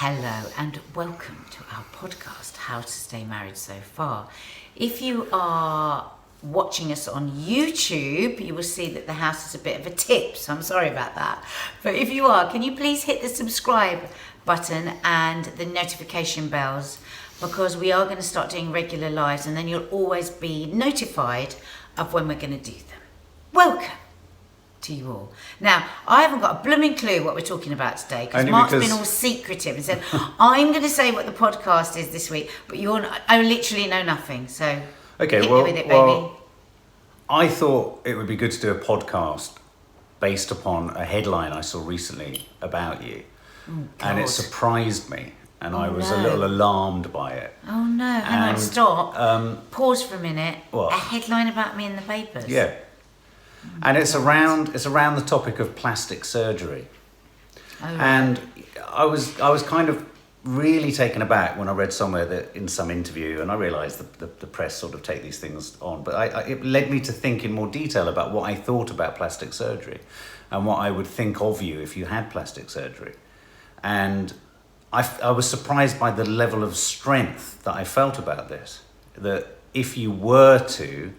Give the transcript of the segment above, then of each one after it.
Hello and welcome to our podcast, How to Stay Married So Far. If you are watching us on YouTube, you will see that the house is a bit of a tip, so I'm sorry about that. But if you are, can you please hit the subscribe button and the notification bells, because we are going to start doing regular lives and then you'll always be notified of when we're going to do them. Welcome to you all. Now, I haven't got a blooming clue what we're talking about today because Mark's been all secretive and said, I'm going to say what the podcast is this week, but I literally know nothing. So okay, hit me with it, baby. I thought it would be good to do a podcast based upon a headline I saw recently about you. Oh, and it surprised me and I was a little alarmed by it. Oh no, hang on, stop. Pause for a minute. What? A headline about me in the papers? Yeah. And it's around the topic of plastic surgery. Oh, right. And I was kind of really taken aback when I read somewhere that in some interview, and I realised the press sort of take these things on, but it led me to think in more detail about what I thought about plastic surgery and what I would think of you if you had plastic surgery. And I was surprised by the level of strength that I felt about this, that if you were to,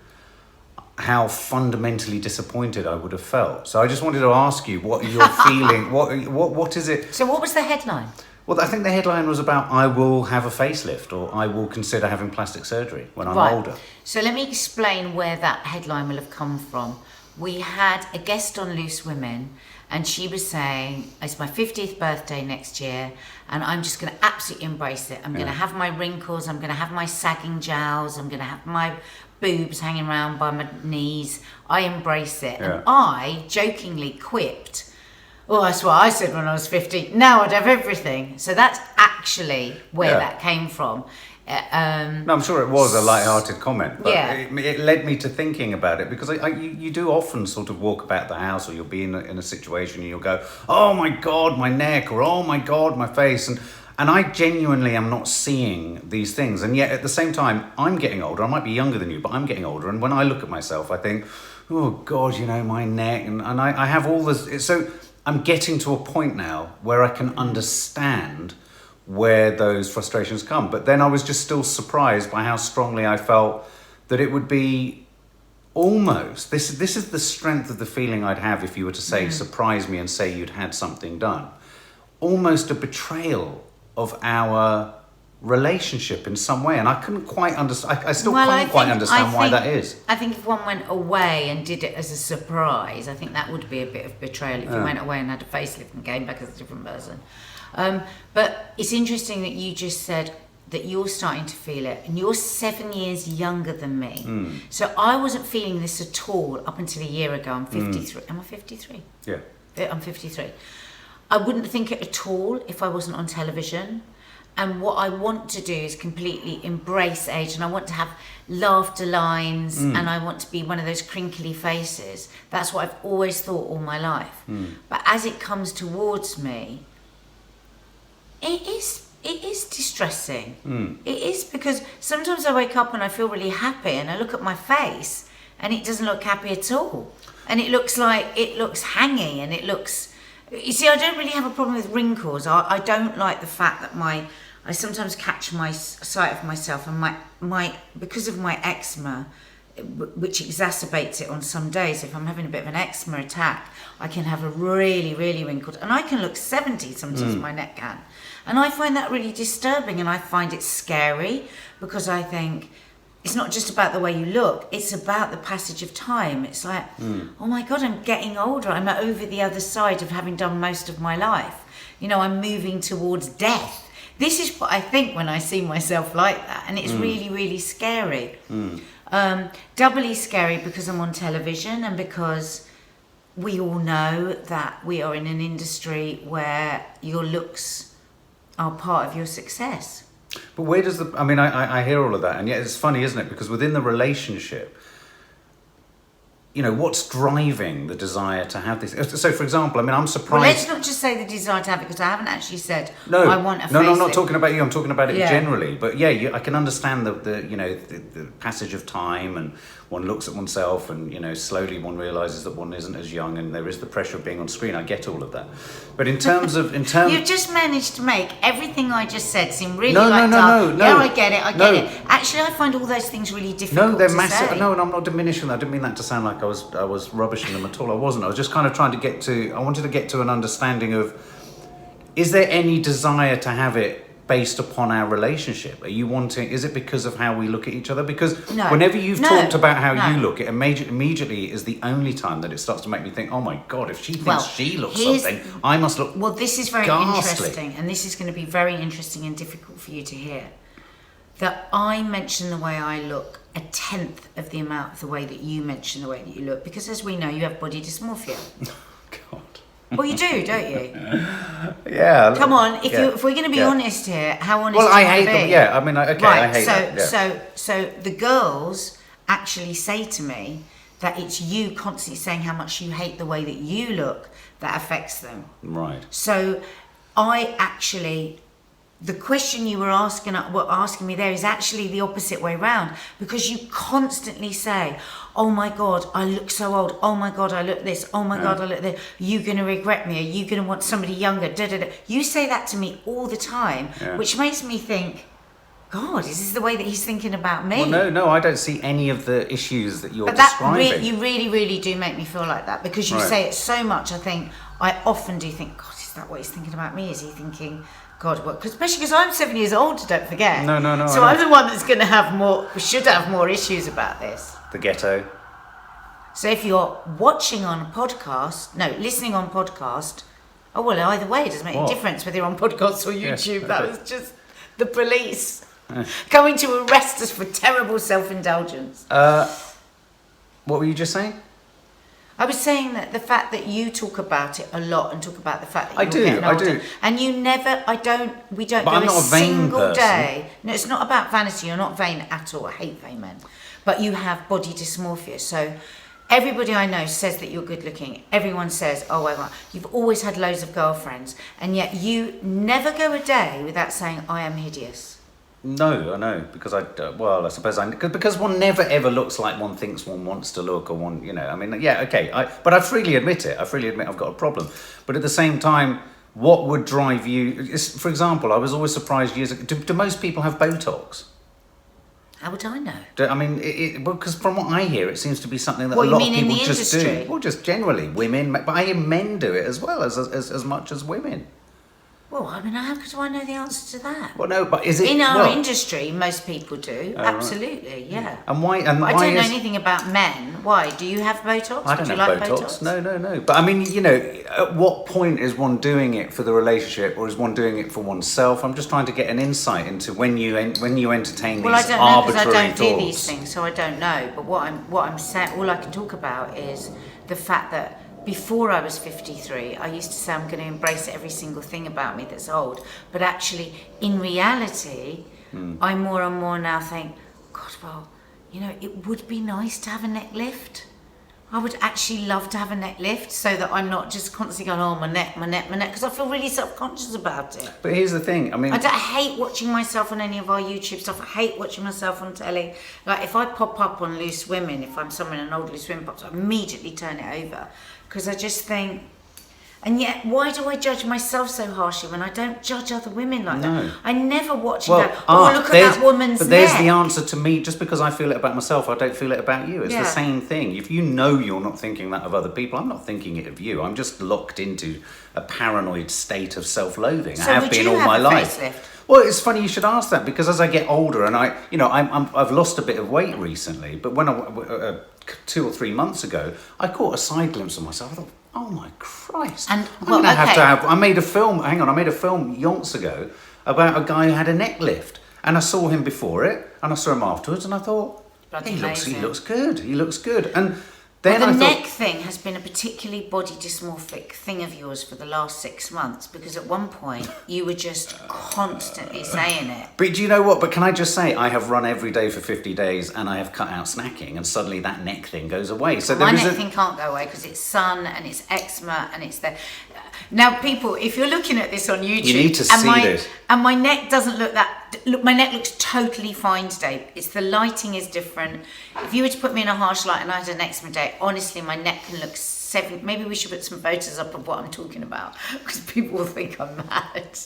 how fundamentally disappointed I would have felt. So I just wanted to ask you what you're feeling. What is it? So what was the headline? Well, I think the headline was about I will have a facelift or I will consider having plastic surgery when I'm older. So let me explain where that headline will have come from. We had a guest on Loose Women and she was saying, it's my 50th birthday next year and I'm just going to absolutely embrace it. I'm going to have my wrinkles, I'm going to have my sagging jowls, I'm going to have my boobs hanging around by my knees. I embrace it. And I jokingly quipped, well, that's what I said when I was 50. Now I'd have everything. So that's actually where that came from. No, I'm sure it was a light-hearted comment, but it led me to thinking about it because you do often sort of walk about the house or you'll be in a situation and you'll go, oh my God, my neck, or oh my God, my face. And I genuinely am not seeing these things. And yet at the same time, I'm getting older. I might be younger than you, but I'm getting older. And when I look at myself, I think, oh God, my neck. And I have all this. So I'm getting to a point now where I can understand where those frustrations come. But then I was just still surprised by how strongly I felt that it would be almost, this is the strength of the feeling I'd have if you were to say, surprise me and say you'd had something done. Almost a betrayal of our relationship in some way, and I couldn't quite understand. I still can't quite understand why that is. I think if one went away and did it as a surprise, I think that would be a bit of betrayal if you went away and had a facelift and came back as a different person. But it's interesting that you just said that you're starting to feel it, and you're 7 years younger than me. So I wasn't feeling this at all up until a year ago. I'm 53. Am I 53? Yeah. I'm 53. I wouldn't think it at all if I wasn't on television. And what I want to do is completely embrace age, and I want to have laughter lines, and I want to be one of those crinkly faces. That's what I've always thought all my life. But as it comes towards me, it is distressing. It is, because sometimes I wake up and I feel really happy and I look at my face and it doesn't look happy at all. And it looks hangy and it looks... You see, I don't really have a problem with wrinkles. I don't like the fact that I sometimes catch my sight of myself and my because of my eczema, which exacerbates it on some days. If I'm having a bit of an eczema attack, I can have a really, really wrinkled, and I can look 70 sometimes, my neck can. And I find that really disturbing, and I find it scary because I think, it's not just about the way you look, it's about the passage of time. It's like, oh my God, I'm getting older. I'm over the other side of having done most of my life. I'm moving towards death. This is what I think when I see myself like that. And it's really, really scary. Doubly scary because I'm on television and because we all know that we are in an industry where your looks are part of your success. But where does I hear all of that, and yet it's funny, isn't it? Because within the relationship, what's driving the desire to have this? So, for example, I'm surprised... Well, let's not just say the desire to have it, because I haven't actually said, I want a facelift. No, I'm not talking about you, I'm talking about it generally. But I can understand the passage of time and one looks at oneself and, slowly one realises that one isn't as young, and there is the pressure of being on screen. I get all of that. But in terms You've just managed to make everything I just said seem really No. Yeah, I get it. Actually, I find all those things really difficult No, they're to massive. say. No, and I'm not diminishing that. I didn't mean that to sound like I was rubbishing them at all. I wasn't. I was just kind of trying to I wanted to get to an understanding of, is there any desire to have it based upon our relationship? Is it because of how we look at each other? Because whenever you've talked about how you look, it immediately is the only time that it starts to make me think, oh my God, if she thinks she looks something, I must look Well, this is very ghastly. interesting, and this is going to be very interesting and difficult for you to hear. That I mention the way I look 1/10 of the amount of the way that you mention the way that you look, because as we know, you have body dysmorphia. God. Well, you do, don't you? Yeah. Come on, if we're going to be honest here, how honest? Well, I hate be? them. Yeah, I mean, okay, right, I hate that. So the girls actually say to me that it's you constantly saying how much you hate the way that you look that affects them. Right. So the question you were asking me there is actually the opposite way round, because you constantly say, oh my God, I look so old. Oh my God, I look this. Oh my God, I look this. You're going to regret me. Are you going to want somebody younger? Da, da, da. You say that to me all the time, which makes me think, God, is this the way that he's thinking about me? Well, no, I don't see any of the issues that you're describing. You really, really do make me feel like that, because you say it so much. I often do think, God, is that what he's thinking about me? Is he thinking, God, what? Especially because I'm 7 years older, don't forget. No. So I'm the one that's going to should have more issues about this. The ghetto. So if you're listening on podcast, oh well, either way, it doesn't make any difference whether you're on podcasts or YouTube. Yes, that was just the police coming to arrest us for terrible self-indulgence. What were you just saying? I was saying that the fact that you talk about it a lot and talk about the fact that you're getting older, and you never, we don't but go a single day. No, it's not about vanity. You're not vain at all. I hate vain men, but you have body dysmorphia. So everybody I know says that you're good looking. Everyone says, oh, well, you've always had loads of girlfriends, and yet you never go a day without saying, I am hideous. No, I know, because because one never ever looks like one thinks one wants to look, or one, I mean, but I freely admit it. I freely admit I've got a problem. But at the same time, what would drive you? For example, I was always surprised years ago. Do most people have Botox? How would I know? I mean, because from what I hear, it seems to be something that a lot of people just do. Well, just generally, women, but I hear men do it as well as much as women. Well, I mean, how do I know the answer to that? Well, no, but is it... In our industry, most people do. Absolutely, right. Yeah. And why... And I don't know anything about men. Why? Do you have Botox? I don't have Botox. No. But I mean, at what point is one doing it for the relationship, or is one doing it for oneself? I'm just trying to get an insight into when you entertain these arbitrary thoughts. Well, I don't know, because I don't do these things, so I don't know. But what I'm saying, all I can talk about is the fact that before I was 53, I used to say I'm going to embrace every single thing about me that's old. But actually, in reality, I more and more now think, God, well, it would be nice to have a neck lift. I would actually love to have a neck lift so that I'm not just constantly going, oh, my neck, because I feel really self-conscious about it. But here's the thing, I mean... I hate watching myself on any of our YouTube stuff. I hate watching myself on telly. Like, if I pop up on Loose Women, if I'm someone an old Loose Women pops up, I immediately turn it over. Because I just think... And yet, why do I judge myself so harshly when I don't judge other women like that? I never watch and go, look at that woman's neck. But there's the answer to me. Just because I feel it about myself, I don't feel it about you. It's the same thing. If you know you're not thinking that of other people, I'm not thinking it of you. I'm just locked into a paranoid state of self-loathing. So I have been all my life. Facelift? Well, it's funny you should ask that, because as I get older, and I've lost a bit of weight recently, but when 2 or 3 months ago, I caught a side glimpse of myself. I thought, oh my Christ! And I made a film. Hang on, I made a film yonks ago about a guy who had a neck lift, and I saw him before it, and I saw him afterwards, and I thought, he looks good. He looks good, and. Then the neck thing has been a particularly body dysmorphic thing of yours for the last 6 months, because at one point you were just constantly saying it. But do you know what? But can I just say, I have run every day for 50 days and I have cut out snacking, and suddenly that neck thing goes away. So my neck thing can't go away because it's sun and it's eczema and it's there. Now, people, if you're looking at this on YouTube, you need to see this. And my neck doesn't look that. Look, my neck looks totally fine today. It's the lighting is different. If you were to put me in a harsh light and I had an eczema day, honestly, my neck can look maybe we should put some photos up of what I'm talking about, because people will think I'm mad.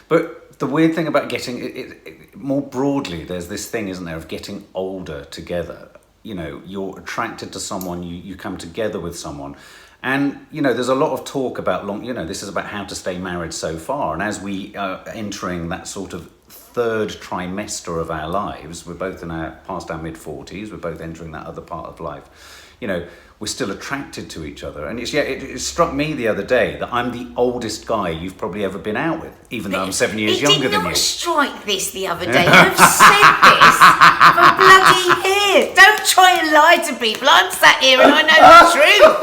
But the weird thing about getting it, more broadly, there's this thing, isn't there, of getting older together. You know, you're attracted to someone, you come together with someone. And, you know, there's a lot of talk about this is about how to stay married so far. And as we are entering that sort of third trimester of our lives, we're both past our mid-40s, we're both entering that other part of life. You know, we're still attracted to each other. And it struck me the other day that I'm the oldest guy you've probably ever been out with, even though I'm 7 years younger than you. It did not strike this the other day. You've said this for bloody years. Don't try and lie to people. I'm sat here and I know the truth.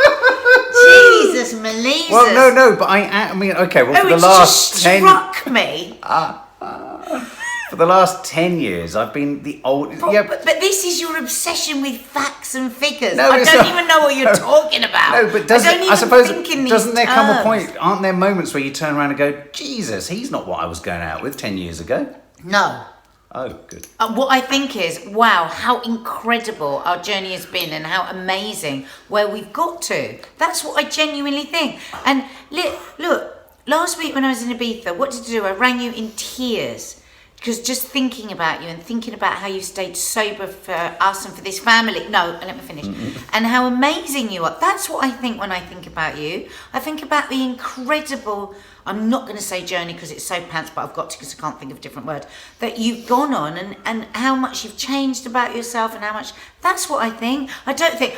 Jesus, Melissa. Well, no, but I mean, okay, well, for the last 10... struck me. For the last 10 years, I've been the old... But this is your obsession with facts and figures. I don't even know what you're talking about. No, but doesn't there come a point, aren't there moments where you turn around and go, Jesus, he's not what I was going out with 10 years ago? No. Oh, good. What I think is, wow, how incredible our journey has been and how amazing where we've got to. That's what I genuinely think. And look, last week when I was in Ibiza, what did I do? I rang you in tears. Because just thinking about you and thinking about how you stayed sober for us and for this family. No, let me finish. And how amazing you are. That's what I think when I think about you. I think about the incredible, I'm not going to say journey because it's so pants, but I've got to because I can't think of a different word, that you've gone on and how much you've changed about yourself and how much, that's what I think. I don't think,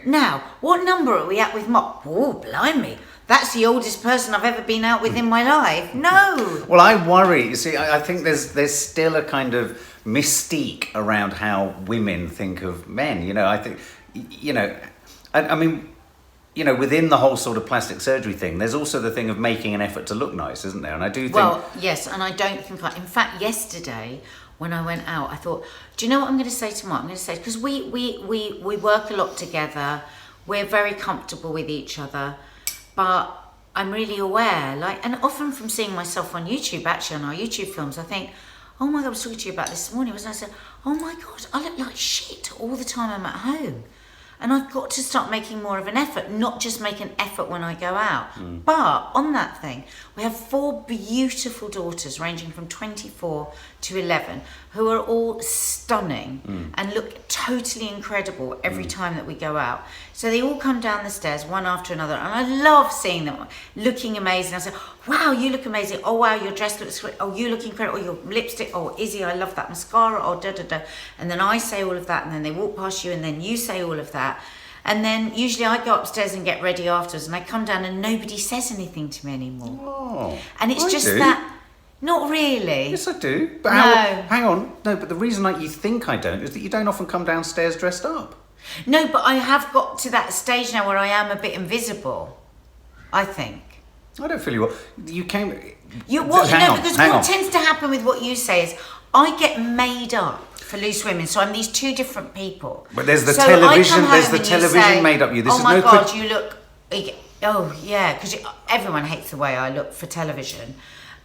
now, what number are we at with Mark? Oh, blimey. That's the oldest person I've ever been out with in my life. No. Well, I worry. You see, I think there's still a kind of mystique around how women think of men. You know, I think, I mean, within the whole sort of plastic surgery thing, there's also the thing of making an effort to look nice, isn't there? And I do think... Well, yes, and I don't think... In fact, yesterday, when I went out, I thought, do you know what I'm going to say to Mark? I'm going to say, because we work a lot together. We're very comfortable with each other. But I'm really aware, and often from seeing myself on YouTube, actually on our YouTube films, I think, oh my God, I was talking to you about this morning, wasn't I? I said, oh my God, I look like shit all the time I'm at home. And I've got to start making more of an effort, not just make an effort when I go out. But on that thing, we have 4 beautiful daughters ranging from 24 to 11 who are all stunning and look totally incredible every time that we go out. So they all come down the stairs one after another and I love seeing them looking amazing. I say, wow, you look amazing. Oh, wow, your dress looks great. Oh, you look incredible. Oh, your lipstick. Oh, Izzy, I love that mascara. Oh, da-da-da. And then I say all of that and then they walk past you and then you say all of that. And then usually I go upstairs and get ready afterwards and I come down and nobody says anything to me anymore. Oh, and it's just that, not really. Yes, I do. But no. Hang on. No, but the reason you think I don't is that you don't often come downstairs dressed up. No, but I have got to that stage now where I am a bit invisible, I think. I don't feel you are. You came... Because what tends to happen with what you say is I get made up for Loose Women, so I'm these two different people. But there's the television. There's the television made up you. This oh is my no God, you look. Oh yeah, because everyone hates the way I look for television.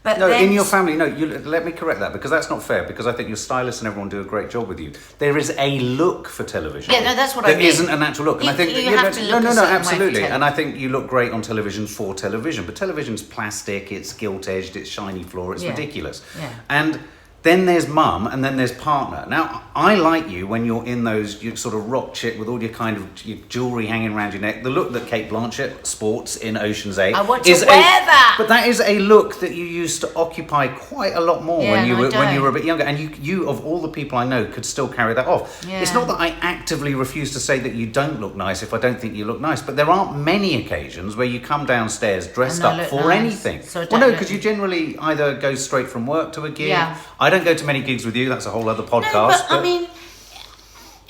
But no, in your family, no. Let me correct that because that's not fair. Because I think your stylist and everyone do a great job with you. There is a look for television. Yeah, no, that's what I mean. There isn't a natural look, and I think you have to look no, a certain absolutely. way for and I think you look great on television for television. But television's plastic. It's gilt-edged. It's shiny floor. It's ridiculous. Yeah. And then there's mum, and then there's partner. Now, I like you when you're in those sort of rock chick with all your kind of your jewellery hanging around your neck. The look that Kate Blanchett sports in Ocean's 8. I want to wear that. But that is a look that you used to occupy quite a lot more when you were a bit younger. And you of all the people I know, could still carry that off. Yeah. It's not that I actively refuse to say that you don't look nice if I don't think you look nice. But there aren't many occasions where you come downstairs dressed up for anything. So because you generally either go straight from work to a gig. Yeah. I don't go to many gigs with you. That's a whole other podcast. No, but I mean,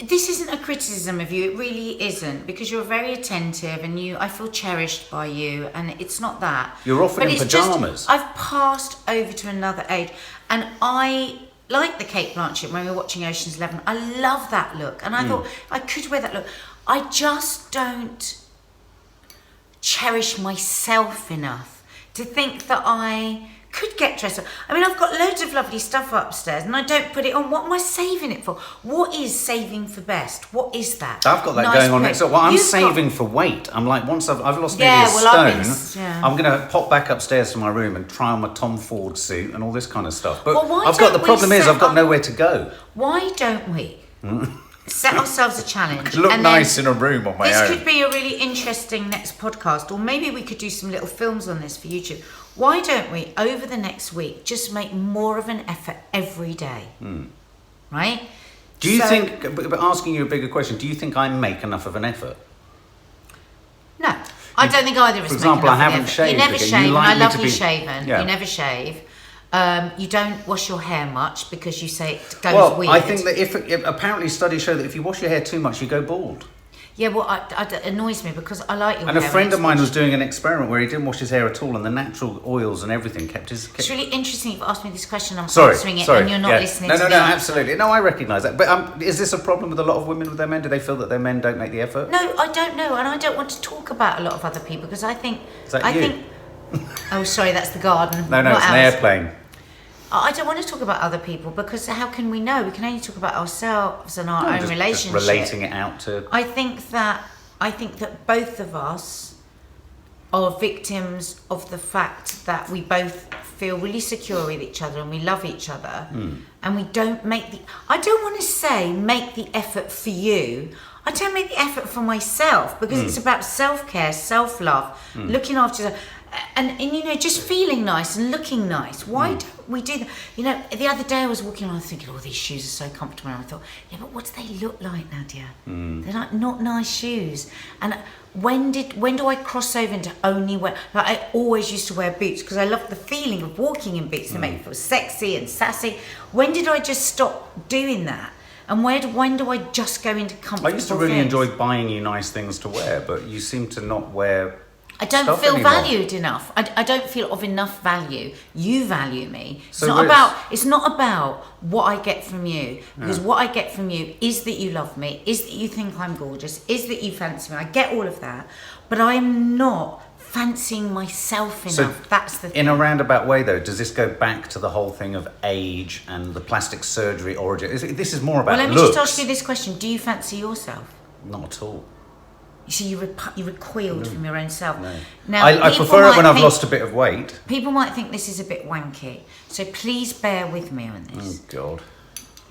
this isn't a criticism of you. It really isn't, because you're very attentive and I feel cherished by you, and it's not that. You're often in pajamas. I've passed over to another age, and I like the Kate Blanchett when we were watching Ocean's 11. I love that look, and I thought I could wear that look. I just don't cherish myself enough to think that I could get dressed up. I mean, I've got loads of lovely stuff upstairs and I don't put it on. What am I saving it for? What is saving for best? What is that? I've got that going on next door. Well, I'm saving for weight. I'm like, once I've lost nearly a stone, I'm going to pop back upstairs to my room and try on my Tom Ford suit and all this kind of stuff. But the problem is I've got nowhere to go. Why don't we set ourselves a challenge? Look nice in a room on my own. This could be a really interesting next podcast, or maybe we could do some little films on this for YouTube. Why don't we, over the next week, just make more of an effort every day? Right? Do you think, but asking you a bigger question, do you think I make enough of an effort? No. I don't think either of us For example, I haven't shaved. shaved. You never shave, and I love you shaven. Yeah. You never shave. You don't wash your hair much because you say it goes weird. Well, I think that apparently studies show that if you wash your hair too much, you go bald. Yeah, well, it annoys me because I like your hair. And a friend of mine was doing an experiment where he didn't wash his hair at all, and the natural oils and everything kept his... It's really interesting you've asked me this question. I'm answering it, and you're not listening to me. No, absolutely. No, I recognise that. But is this a problem with a lot of women with their men? Do they feel that their men don't make the effort? No, I don't know, and I don't want to talk about a lot of other people because I think... Is that you? Oh, sorry, that's the garden. No, it's an airplane. I don't want to talk about other people because how can we know? We can only talk about ourselves and our own relationship. Just relating it out to... I think that both of us are victims of the fact that we both feel really secure with each other and we love each other, and we don't make I don't want to say make the effort for you. I don't make the effort for myself because it's about self-care, self-love, looking after yourself. And you know, just feeling nice and looking nice. Why don't we do that? You know, the other day I was walking around thinking, oh, these shoes are so comfortable. And I thought, yeah, but what do they look like, Nadia? They're like not nice shoes. And when do I cross over into only wear? Like I always used to wear boots because I love the feeling of walking in boots. They make me feel sexy and sassy. When did I just stop doing that? And when do I just go into comfortable I used to really enjoy buying you nice things to wear, but you seem to not wear... I don't feel valued enough. I don't feel of enough value. You value me. It's not about what I get from you. Because what I get from you is that you love me, is that you think I'm gorgeous, is that you fancy me. I get all of that. But I am not fancying myself enough. So that's the thing. In a roundabout way, though, does this go back to the whole thing of age and the plastic surgery origin? This is more about looks. Well, let me just ask you this question. Do you fancy yourself? Not at all. You see, you recoiled from your own self. No. Now, I prefer it when I've lost a bit of weight. People might think this is a bit wanky, so please bear with me on this. Oh, God.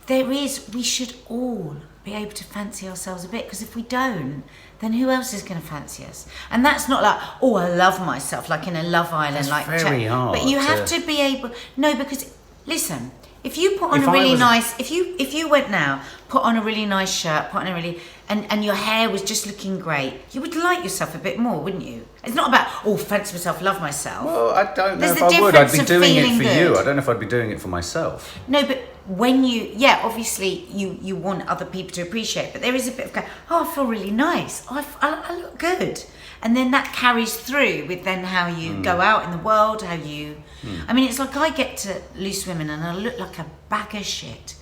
We should all be able to fancy ourselves a bit, because if we don't, then who else is going to fancy us? And that's not like, oh, I love myself, like in a Love Island. That's very hard. But you have to be able... No, because, listen... If you put on if you went now, put on a really nice shirt, and your hair was just looking great, you would like yourself a bit more, wouldn't you? It's not about, fancy myself, love myself. Well, I don't know if I would. I'd be doing it for you. I don't know if I'd be doing it for myself. No, but when obviously you want other people to appreciate, but there is a bit of, I feel really nice. I look good. And then that carries through with then how you go out in the world, how you... I mean, it's like I get to Loose Women and I look like a bag of shit.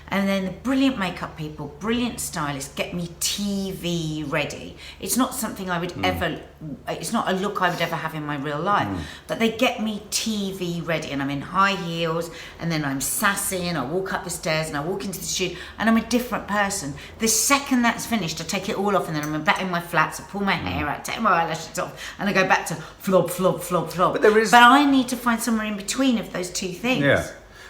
And then the brilliant makeup people, brilliant stylists get me TV ready. It's not something I would ever... It's not a look I would ever have in my real life. But they get me TV ready, and I'm in high heels, and then I'm sassy, and I walk up the stairs, and I walk into the studio, and I'm a different person. The second that's finished, I take it all off, and then I'm back in my flats, I pull my hair out, take my eyelashes off, and I go back to flop, flop, flop, flop. But I need to find somewhere in between of those two things. Yeah.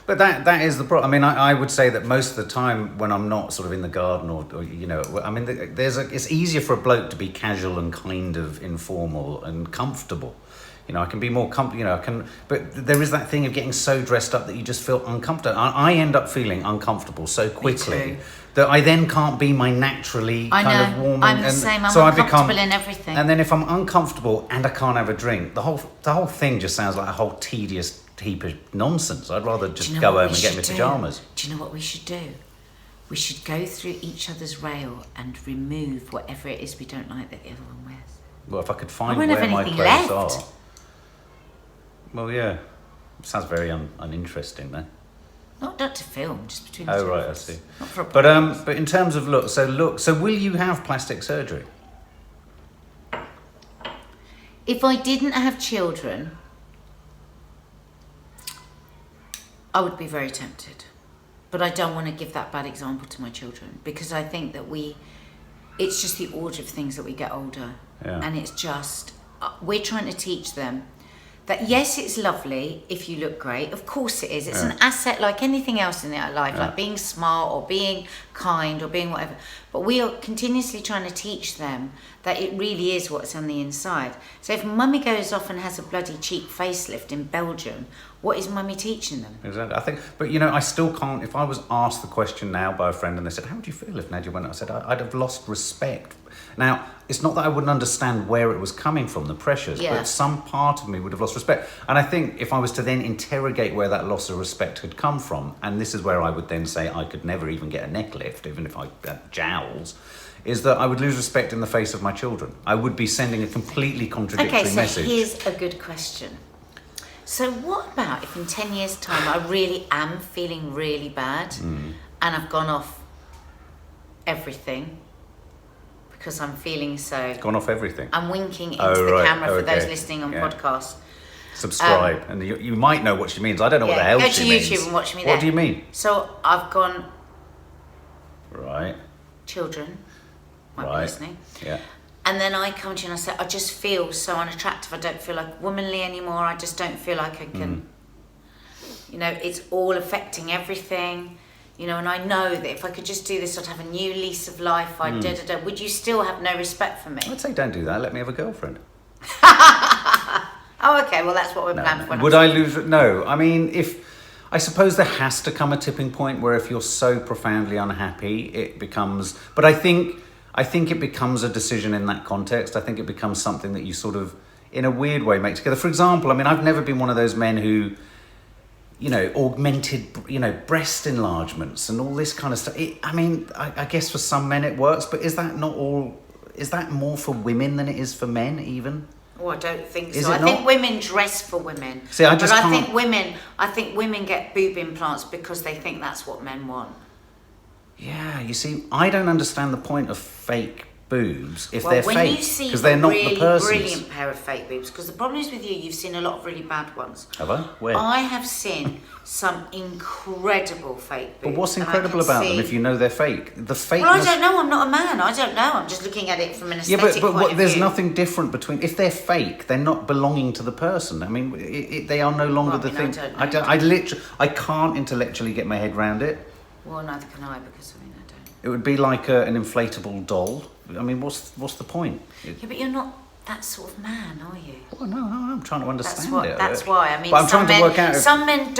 But that is the problem. I mean, I would say that most of the time when I'm not sort of in the garden or you know, I mean, it's easier for a bloke to be casual and kind of informal and comfortable. You know, I can be more comfortable, but there is that thing of getting so dressed up that you just feel uncomfortable. I end up feeling uncomfortable so quickly that I then can't be my naturally kind of warm. I'm the same. I'm uncomfortable in everything. And then if I'm uncomfortable and I can't have a drink, the whole thing just sounds like a whole tedious heap of nonsense. I'd rather just go home and get my pyjamas. Do you know what we should do? We should go through each other's rail and remove whatever it is we don't like that the other one wears. Well, if I could find where my clothes are. Well, yeah. Sounds very uninteresting then. Not to film, just between the two. Oh, right, I see. Not for a but in terms of look, so will you have plastic surgery? If I didn't have children, I would be very tempted. But I don't want to give that bad example to my children, because I think that it's just the order of things that we get older. Yeah. And it's just, we're trying to teach them that yes, it's lovely if you look great. Of course it is. It's an asset like anything else in their life, like being smart or being kind or being whatever. But we are continuously trying to teach them that it really is what's on the inside. So if mummy goes off and has a bloody cheap facelift in Belgium, what is mummy teaching them? Exactly. I think, but I still can't. If I was asked the question now by a friend and they said, "How would you feel if Nadia went?" I said, "I'd have lost respect." Now, it's not that I wouldn't understand where it was coming from, the pressures, but some part of me would have lost respect. And I think if I was to then interrogate where that loss of respect had come from, and this is where I would then say I could never even get a neck lift, even if I had jowls, is that I would lose respect in the face of my children. I would be sending a completely contradictory message. Okay, so here's a good question. So what about if in 10 years' time I really am feeling really bad and I've gone off everything because I'm feeling so... Gone off everything? I'm winking into the camera for those listening on podcasts. Subscribe. And you might know what she means. I don't know what the hell she means. Go to YouTube and watch me there. What do you mean? So I've gone... Right. Children might be listening. Yeah. And then I come to you and I say, I just feel so unattractive. I don't feel like womanly anymore. I just don't feel like I can, it's all affecting everything, and I know that if I could just do this, I'd have a new lease of life. Would you still have no respect for me? I'd say don't do that. Let me have a girlfriend. Oh, okay. Well, that's what we're planning for. Would I lose? No. I mean, I suppose there has to come a tipping point where if you're so profoundly unhappy, it becomes... But I think it becomes a decision in that context. I think it becomes something that you sort of, in a weird way, make together. For example, I mean, I've never been one of those men who, augmented, breast enlargements and all this kind of stuff. I guess for some men it works, but is that not all? Is that more for women than it is for men, even? Oh, I don't think so. I think women dress for women. See, I think women get boob implants because they think that's what men want. Yeah, you see, I don't understand the point of fake boobs if they're when fake, you see because they're not the person's. Brilliant pair of fake boobs, because the problem is with you've seen a lot of really bad ones. Have I? Where? I have seen some incredible fake boobs. But what's incredible about them if you know they're fake? The fake. Well, I don't know. I'm not a man. I don't know. I'm just looking at it from an aesthetic point of view. There's nothing different between... If they're fake, they're not belonging to the person. I mean, they are no longer the thing. I can't intellectually get my head around it. Well, neither can I, because I don't. It would be like an inflatable doll. I mean, what's the point? Yeah, but you're not that sort of man, are you? Well, no, I'm trying to understand it. That's why. I mean, but I'm trying to work out. Some men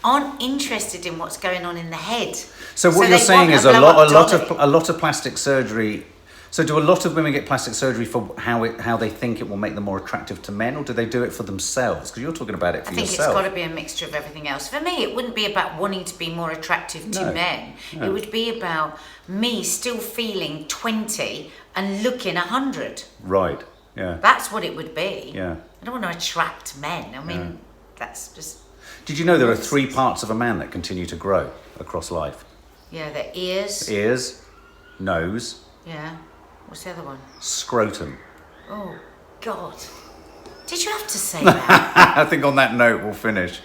aren't interested in what's going on in the head. So what you're saying is a lot of plastic surgery. So do a lot of women get plastic surgery for how they think it will make them more attractive to men, or do they do it for themselves? Because you're talking about it for yourself. I think it's got to be a mixture of everything else. For me, it wouldn't be about wanting to be more attractive to men. No. It would be about me still feeling 20 and looking 100. Right, yeah. That's what it would be. Yeah. I don't want to attract men. I mean, that's just... Did you know there are 3 parts of a man that continue to grow across life? Yeah, the ears. Ears, nose... Yeah. What's the other one? Scrotum. Oh, God. Did you have to say that? I think on that note we'll finish.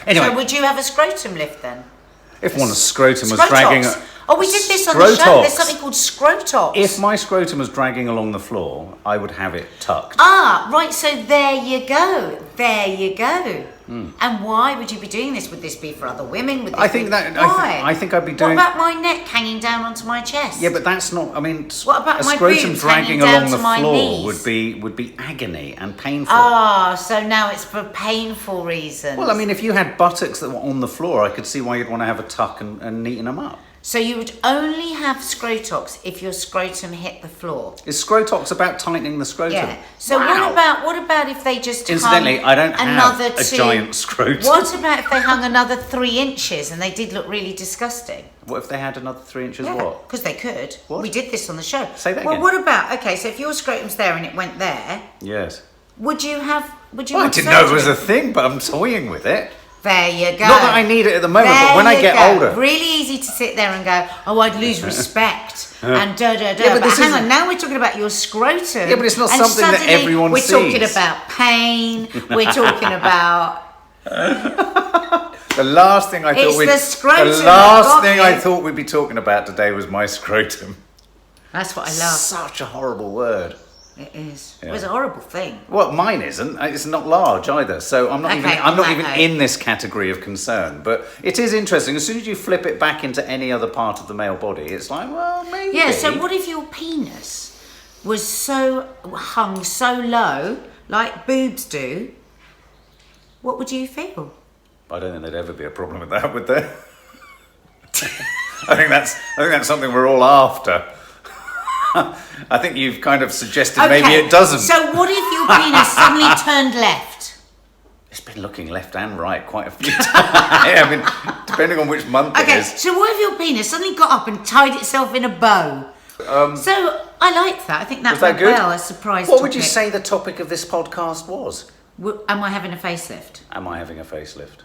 Anyway. So would you have a scrotum lift then? If one's scrotum was dragging... Oh, we did this on the show. There's something called scrotox. If my scrotum was dragging along the floor, I would have it tucked. Ah, right. So there you go. There you go. And why would you be doing this? Would this be for other women? I think I'd be doing... What about my neck hanging down onto my chest? Yeah, but that's not... I mean, what about a my scrotum dragging along the floor knees? would be agony and painful. Ah, so now it's for painful reasons. Well, I mean, if you had buttocks that were on the floor, I could see why you'd want to have a tuck and neaten them up. So you would only have scrotox if your scrotum hit the floor. Is scrotox about tightening the scrotum? Yeah. So what about if they just Incidentally, I don't have a giant scrotum. What about if they hung another 3 inches and they did look really disgusting? What if they had another 3 inches? What? Because they could. What? We did this on the show. Say that again. Well, what about, okay, so if your scrotum's there and it went there. Yes. Would you Well, I didn't know it was a thing, but I'm toying with it. There you go. Not that I need it at the moment, but when I get older. Really easy to sit there and go, oh, I'd lose respect and da-da-da. Yeah, but hang on, now we're talking about your scrotum. Yeah, but it's not something that everyone sees. We're talking about pain. We're talking about The last thing I thought we'd be talking about today was my scrotum. That's what I love. Such a horrible word. It is. Yeah. It was a horrible thing. Well, mine isn't. It's not large either, so I'm not even in this category of concern. But it is interesting. As soon as you flip it back into any other part of the male body, it's like, well, maybe. Yeah. So what if your penis was hung so low, like boobs do? What would you feel? I don't think there'd ever be a problem with that, would there? I think that's something we're all after. I think you've kind of suggested maybe it doesn't. So what if your penis suddenly turned left? It's been looking left and right quite a few times. I mean, depending on which month it is. Okay, so what if your penis suddenly got up and tied itself in a bow? So I like that. I think that went well, a surprise What would you say the topic of this podcast was? Am I having a facelift? Am I having a facelift?